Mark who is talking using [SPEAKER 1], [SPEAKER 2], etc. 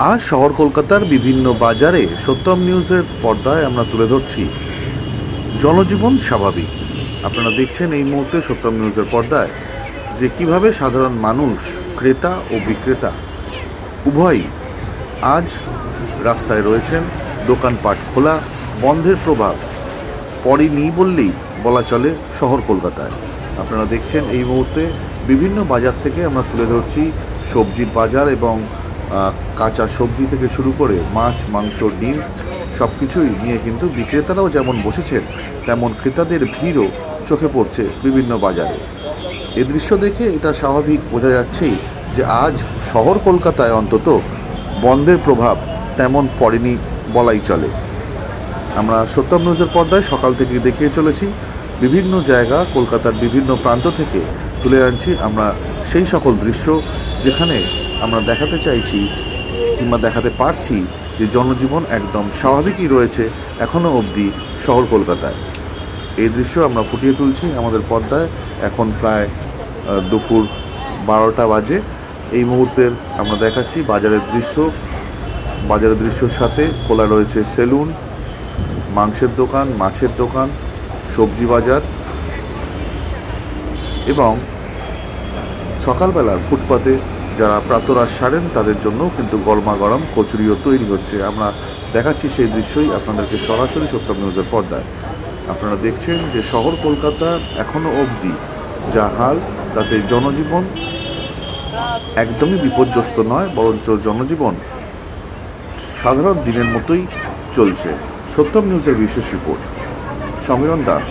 [SPEAKER 1] আজ শহর কলকাতার বিভিন্ন বাজারে সত্যম নিউজের পর্দায় আমরা তুলে ধরছি জনজীবন স্বাভাবিক। আপনারা দেখছেন এই মুহূর্তে সত্যম নিউজের পর্দায় যে কিভাবে সাধারণ মানুষ, ক্রেতা ও বিক্রেতা উভয়ই আজ রাস্তায় রয়েছেন। দোকানপাট খোলা, বন্ধের প্রভাব পড়েনি বললেই বলা চলে শহর কলকাতায়। আপনারা দেখছেন এই মুহূর্তে বিভিন্ন বাজার থেকে আমরা তুলে ধরছি সবজির বাজার এবং কাঁচা সবজি থেকে শুরু করে মাছ, মাংস, ডিম সব কিছুই নিয়ে কিন্তু বিক্রেতারাও যেমন বসেছেন, তেমন ক্রেতাদের ভিড়ও চোখে পড়ছে বিভিন্ন বাজারে। এ দৃশ্য দেখে এটা স্বাভাবিক বোঝা যাচ্ছেই যে আজ শহর কলকাতায় অন্তত বন্ধের প্রভাব তেমন পড়েনি বলাই চলে। আমরা সত্যম নিউজের পর্দায় সকাল থেকে দেখিয়ে চলেছি বিভিন্ন জায়গা, কলকাতার বিভিন্ন প্রান্ত থেকে তুলে আনছি আমরা সেই সকল দৃশ্য যেখানে আমরা দেখাতে চাইছি কিংবা দেখাতে পারছি যে জনজীবন একদম স্বাভাবিকই রয়েছে এখনও অবধি শহর কলকাতায়। এই দৃশ্য আমরা ফুটিয়ে তুলছি আমাদের পর্দায়। এখন প্রায় দুপুর 12টা বাজে। এই মুহূর্তের আমরা দেখাচ্ছি বাজারের দৃশ্য। বাজারের দৃশ্যের সাথে খোলা রয়েছে সেলুন, মাংসের দোকান, মাছের দোকান, সবজি বাজার এবং সকালবেলার ফুটপাতে যারা প্রাতরাশ সারেন তাদের জন্য কিন্তু গরমা গরম কচুরিও তৈরি হচ্ছে। আমরা দেখাচ্ছি সেই দৃশ্যই আপনাদেরকে সরাসরি সত্যম নিউজের পর্দায়। আপনারা দেখছেন যে শহর কলকাতা এখনও অবধি যা হাল, তাতে জনজীবন একদমই বিপর্যস্ত নয়, বরঞ্চ জনজীবন সাধারণ দিনের মতোই চলছে। সত্যম নিউজের বিশেষ রিপোর্ট, সমীরণ দাস।